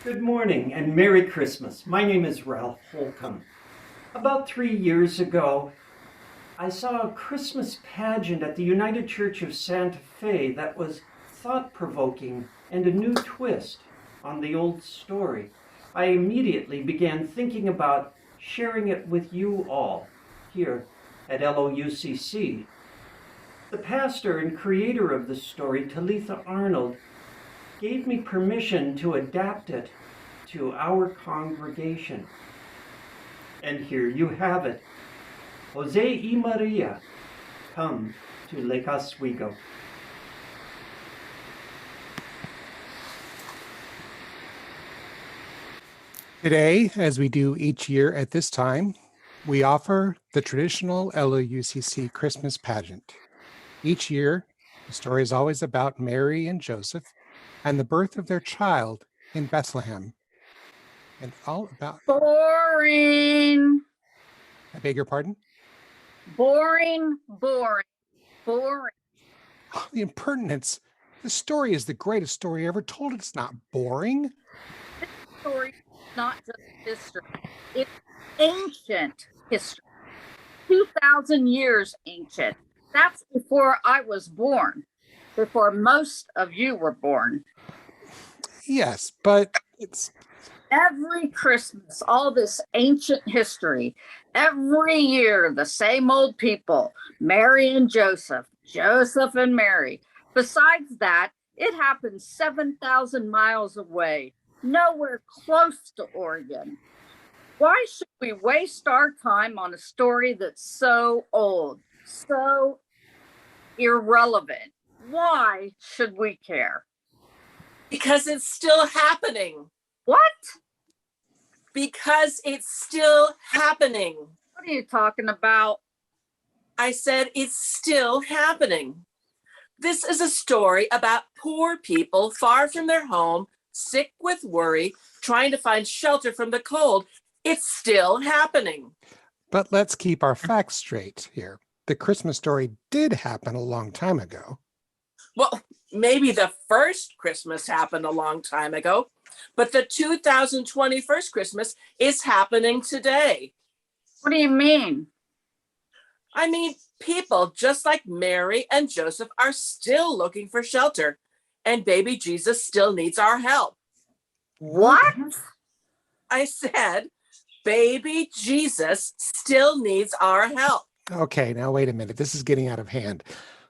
Good morning and Merry Christmas. My name is Ralph Holcomb. About 3 years ago, I saw a Christmas pageant at the United Church of Santa Fe that was thought-provoking and a new twist on the old story. I immediately began thinking about sharing it with you all here at LOUCC. The pastor and creator of the story, Talitha Arnold, gave me permission to adapt it to our congregation. And here you have it. Jose y Maria come to Lake Oswego. Today, as we do each year at this time, we offer the traditional LOUCC Christmas pageant. Each year, the story is always about Mary and Joseph and the birth of their child in Bethlehem. And all about... Boring. I beg your pardon? Boring. Oh, the impertinence. The story is the greatest story ever told. It's not boring. This story is not just history. It's ancient history. 2,000 years ancient. That's before I was born. Before most of you were born. Yes, but it's... Every Christmas, all this ancient history, every year, the same old people, Mary and Joseph, Joseph and Mary. Besides that, it happened 7,000 miles away, nowhere close to Oregon. Why should we waste our time on a story that's so old, so irrelevant? Why should we care? Because it's still happening. What? Because it's still happening. What are you talking about? I said it's still happening. This is a story about poor people far from their home, sick with worry, trying to find shelter from the cold. It's still happening. But let's keep our facts straight here. The Christmas story did happen a long time ago. Well, maybe the first Christmas happened a long time ago, but the 2021 Christmas is happening today. What do you mean? I mean, people just like Mary and Joseph are still looking for shelter, and baby Jesus still needs our help. What? I said, baby Jesus still needs our help. Okay, now wait a minute. This is getting out of hand.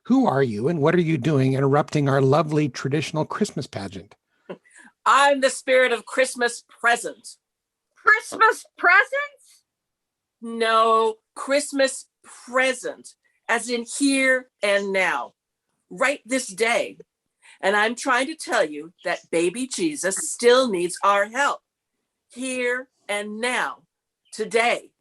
Who are you and what are you doing interrupting our lovely traditional Christmas pageant? I'm the spirit of Christmas present. Christmas presents? No, Christmas present, as in here and now, right this day. And I'm trying to tell you that baby Jesus still needs our help, here and now, today.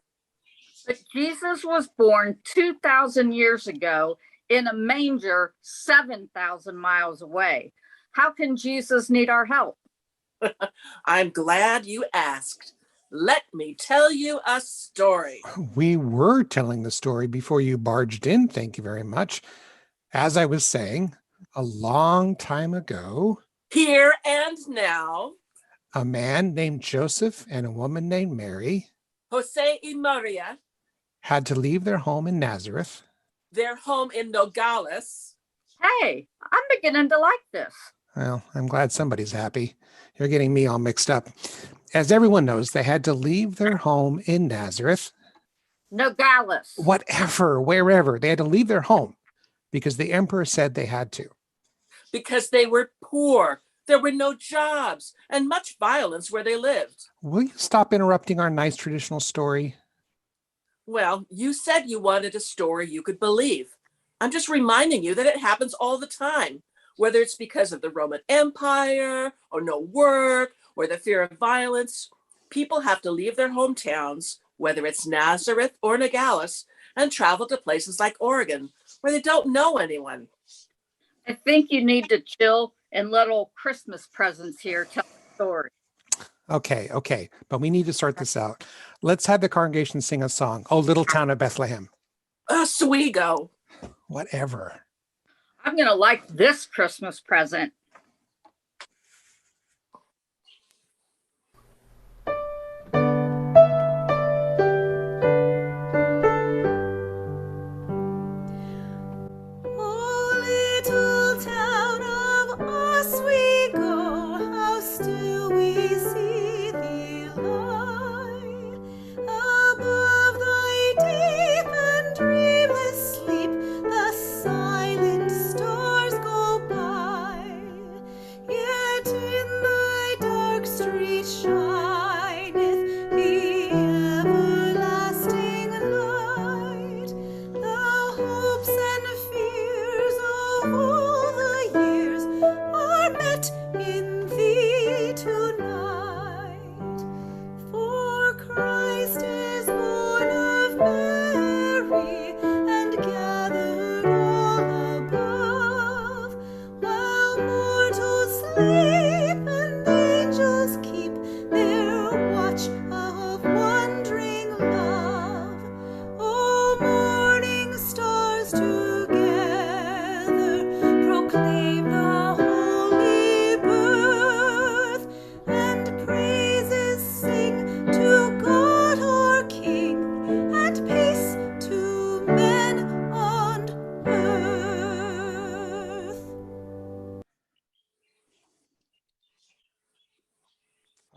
But Jesus was born 2,000 years ago in a manger 7,000 miles away. How can Jesus need our help? I'm glad you asked. Let me tell you a story. We were telling the story before you barged in. Thank you very much. As I was saying, a long time ago, Here and now, a man named Joseph and a woman named Mary Jose y Maria, had to leave their home in Nazareth. their home in Nogales. Hey, I'm beginning to like this. Well, I'm glad somebody's happy. You're getting me all mixed up. As everyone knows, they had to leave their home in Nazareth. Nogales. Whatever, wherever. They had to leave their home because the emperor said they had to. Because they were poor. There were no jobs and much violence where they lived. Will you stop interrupting our nice traditional story? Well, you said you wanted a story you could believe. I'm just reminding you that it happens all the time, whether it's because of the Roman Empire or no work or the fear of violence. People have to leave their hometowns, whether it's Nazareth or Nogales, and travel to places like Oregon, where they don't know anyone. I think you need to chill and let old Christmas presents here tell the story. Okay, but we need to sort this out. Let's have the congregation sing a song. Oh, Little Town of Bethlehem. Oswego. Whatever. I'm going to like this Christmas present.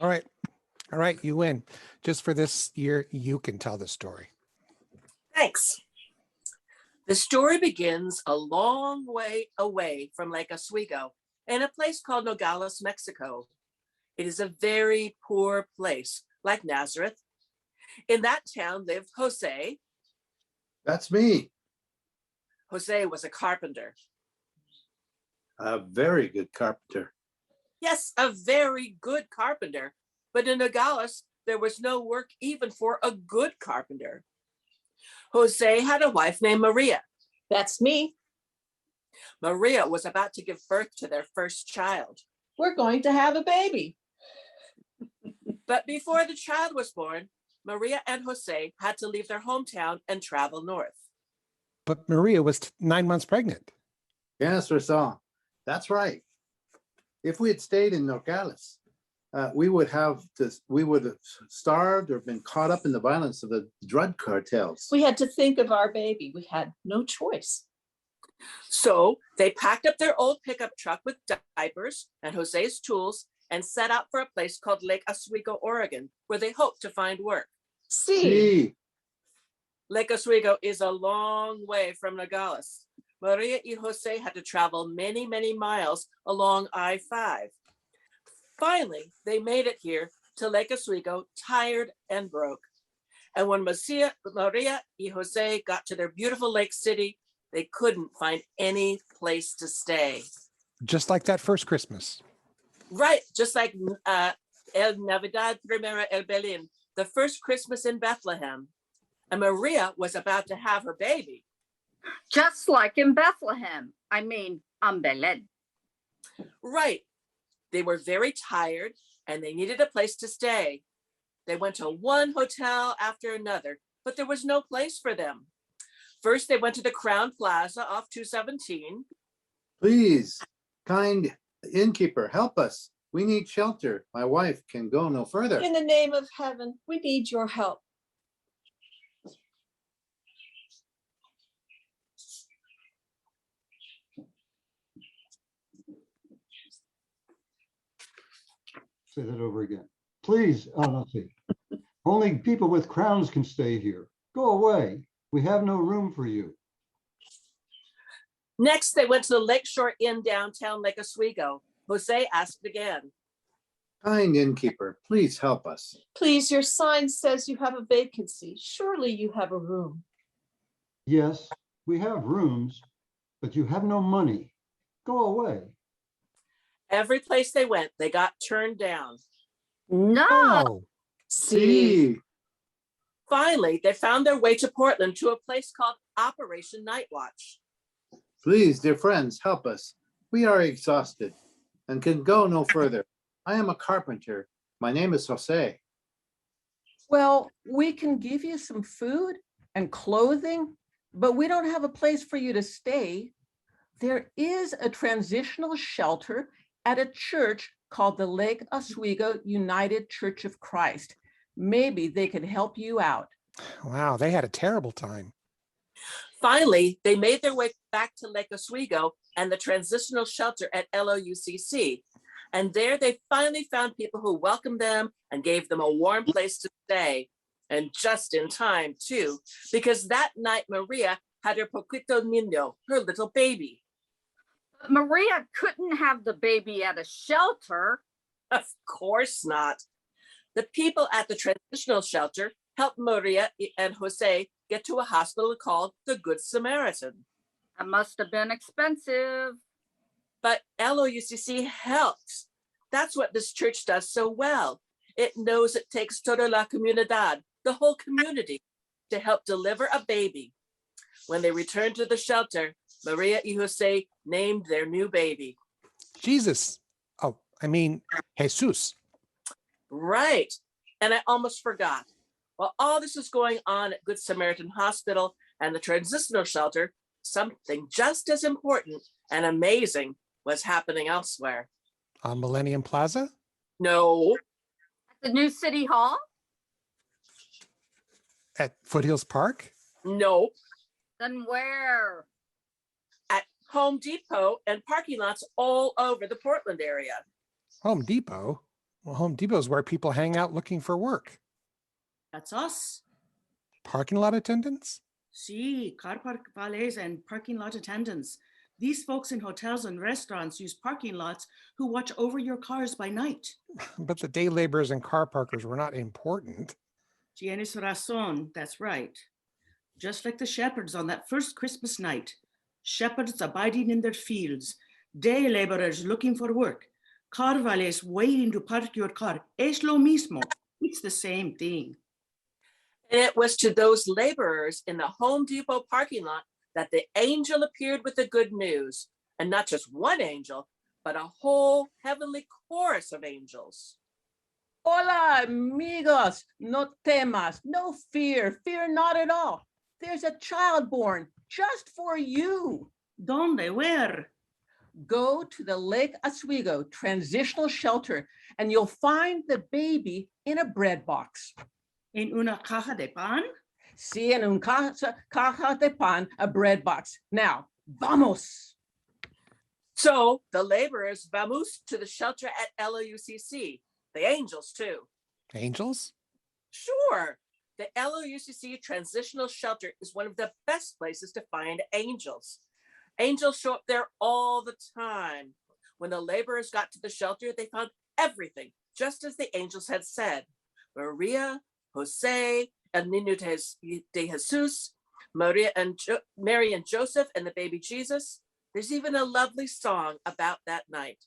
All right. All right, you win. Just for this year, you can tell the story. Thanks. The story begins a long way away from Lake Oswego in a place called Nogales, Mexico. It is a very poor place, like Nazareth. In that town lived Jose. That's me. Jose was a carpenter. A very good carpenter. Yes, a very good carpenter. But in Nogales, there was no work even for a good carpenter. Jose had a wife named Maria. That's me. Maria was about to give birth to their first child. We're going to have a baby. But before the child was born, Maria and Jose had to leave their hometown and travel north. But Maria was 9 months pregnant. Yes, Rosal. That's right. If we had stayed in Nogales, we would have starved or been caught up in the violence of the drug cartels. We had to think of our baby. We had no choice. So they packed up their old pickup truck with diapers and Jose's tools and set out for a place called Lake Oswego, Oregon, where they hoped to find work. See, Lake Oswego is a long way from Nogales. Maria y Jose had to travel many, many miles along I-5. Finally, they made it here to Lake Oswego, tired and broke. And when Maria y Jose got to their beautiful lake city, they couldn't find any place to stay. Just like that first Christmas. Right, just like El Navidad Primera El Belén, the first Christmas in Bethlehem. And Maria was about to have her baby. Just like in Bethlehem. Belén. Right. They were very tired and they needed a place to stay. They went to one hotel after another, but there was no place for them. First, they went to the Crown Plaza off 217. Please, kind innkeeper, help us. We need shelter. My wife can go no further. in the name of heaven, we need your help. Say that over again. Please, Anasi. Only people with crowns can stay here. Go away. We have no room for you. Next, they went to the Lakeshore Inn downtown Lake Oswego. Jose asked again. Kind innkeeper, please help us. Please, your sign says you have a vacancy. Surely you have a room. Yes, we have rooms, but you have no money. Go away. Every place they went, they got turned down. No. Oh, See, Finally, they found their way to Portland to a place called Operation Night Watch. please, dear friends, help us. We are exhausted and can go no further. I am a carpenter. My name is Jose. Well, we can give you some food and clothing, but we don't have a place for you to stay. There is a transitional shelter at a church called the Lake Oswego United Church of Christ. Maybe they could help you out. wow. They had a terrible time. Finally, they made their way back to Lake Oswego and the transitional shelter at LOUCC. And there they finally found people who welcomed them and gave them a warm place to stay. And just in time, too, because that night Maria had her poquito niño, her little baby. But Maria couldn't have the baby at a shelter. Of course not. The people at the transitional shelter helped Maria and Jose get to a hospital called the Good Samaritan. That must have been expensive. But LOUCC helps. That's what this church does so well. It knows it takes toda la comunidad, the whole community, to help deliver a baby. When they returned to the shelter, Maria y Jose named their new baby. Jesus. Oh, Jesus. Right. And I almost forgot. While all this was going on at Good Samaritan Hospital and the transitional shelter, something just as important and amazing was happening elsewhere. On Millennium Plaza? No, At the new city hall? At Foothills Park? no, Then where? at Home Depot and parking lots all over the Portland area. Home Depot? Well, Home Depot is where people hang out looking for work. That's us. Parking lot attendants? Sí, car park valets and parking lot attendants. These folks in hotels and restaurants use parking lots who watch over your cars by night. But the day laborers and car parkers were not important. Tienes razón, that's right. Just like the shepherds on that first Christmas night. Shepherds abiding in their fields, day laborers looking for work, car valets waiting to park your car. Es lo mismo. It's the same thing. And it was to those laborers in the Home Depot parking lot that the angel appeared with the good news. And not just one angel, but a whole heavenly chorus of angels. Hola, amigos. No temas, no fear. Fear not at all. There's a child born just for you. Donde? Where? Go to the Lake Oswego transitional shelter and you'll find the baby in a bread box. En una caja de pan? Sí, en un caja de pan, a bread box. Now, vamos. So the laborers vamoosed to the shelter at LOUCC, the angels too. Angels? Sure, the LOUCC transitional shelter is one of the best places to find angels. Angels show up there all the time. When the laborers got to the shelter, they found everything, just as the angels had said. Maria, Jose, El Niño de Jesus, Mary and Joseph and the baby Jesus. There's even a lovely song about that night.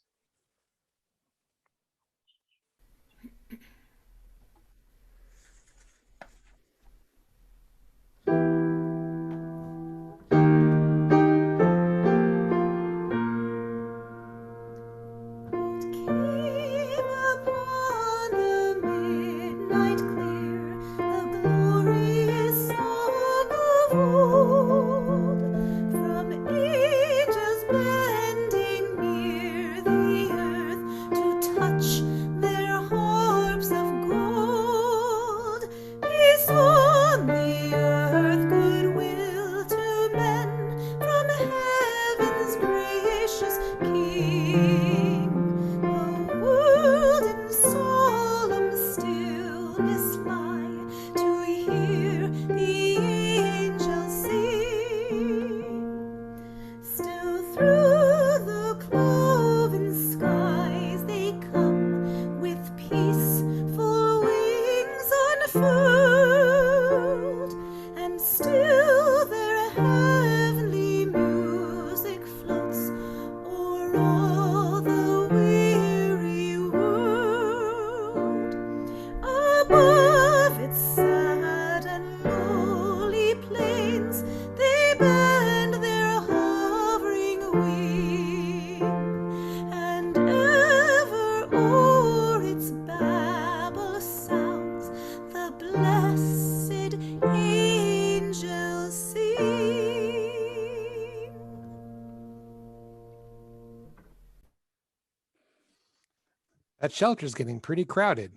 That shelter's getting pretty crowded.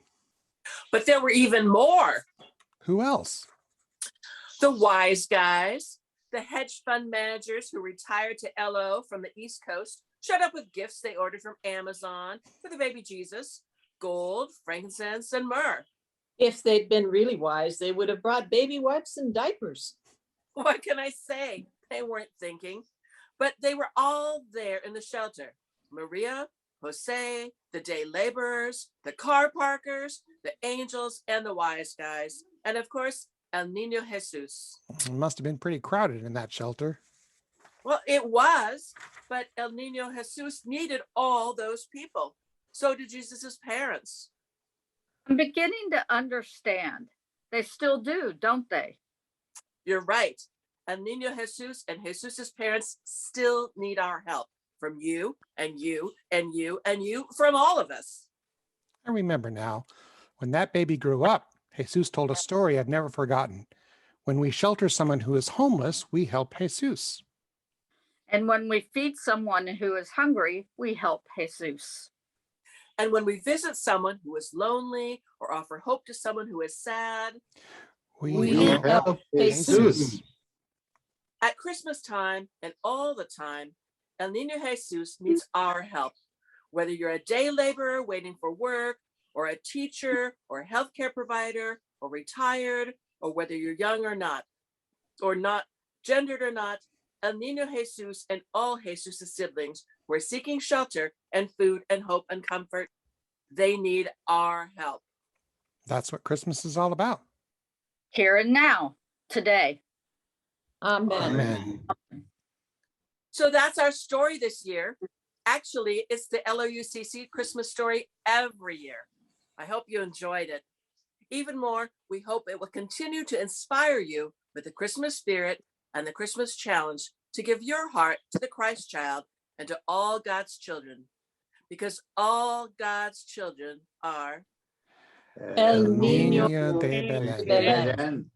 But there were even more. Who else? The wise guys, the hedge fund managers who retired to LO from the East Coast, showed up with gifts they ordered from Amazon for the baby Jesus, gold, frankincense, and myrrh. If they'd been really wise, they would have brought baby wipes and diapers. What can I say? They weren't thinking, but they were all there in the shelter. Maria, Jose, the day laborers, the car parkers, the angels, and the wise guys. And of course, El Niño Jesus. It must have been pretty crowded in that shelter. Well, it was, but El Niño Jesus needed all those people. So did Jesus's parents. I'm beginning to understand. They still do, don't they? You're right. El Niño Jesus and Jesus's parents still need our help from you and you and you and you, from all of us. I remember now, when that baby grew up, Jesus told a story I've never forgotten. When we shelter someone who is homeless, we help Jesus. And when we feed someone who is hungry, we help Jesus. And when we visit someone who is lonely or offer hope to someone who is sad, We help Jesus. at Christmas time and all the time, El Niño Jesus needs our help. Whether you're a day laborer waiting for work or a teacher or a healthcare provider or retired, or whether you're young or not, gendered or not, El Niño Jesus and all Jesus' siblings who are seeking shelter and food and hope and comfort, they need our help. That's what Christmas is all about. Here and now, today. Amen. Amen. So that's our story this year. Actually, it's the LOUCC Christmas story every year. I hope you enjoyed it. Even more, we hope it will continue to inspire you with the Christmas spirit and the Christmas challenge to give your heart to the Christ child and to all God's children, because all God's children are El Niño Niño de de Belén. Belén.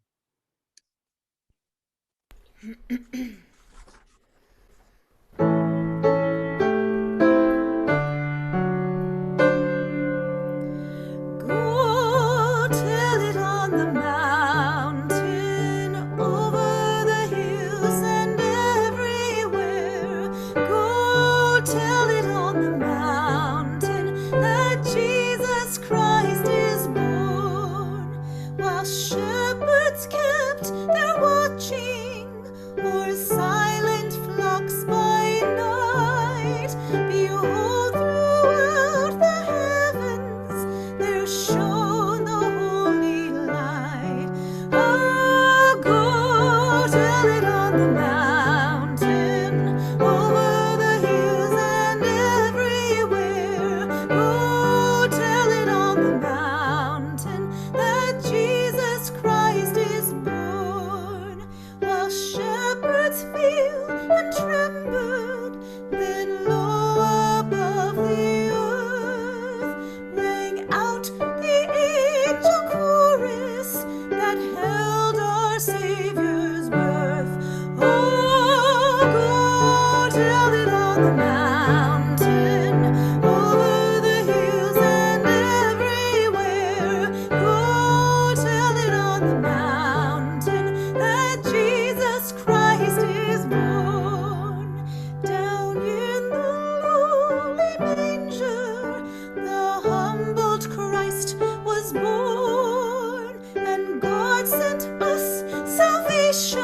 Go tell it on the mountain, over the hills and everywhere. Go tell it on the mountain that Jesus Christ is born. While shepherds kept their watching o'er silent flocks by night, behold, throughout the heavens there shone the holy light. Oh, go tell it on the mountain, over the hills and everywhere. Go tell it on the mountain that Jesus Christ is born. While shepherds feared and trembled, then low above the earth rang out the angel chorus that held our Savior's birth. Oh, go tell it on the mountain, over the hills and everywhere. Go tell it on the mountain that Jesus Christ is born. Down in the lowly manger, the humbled Christ was born, and God sent us salvation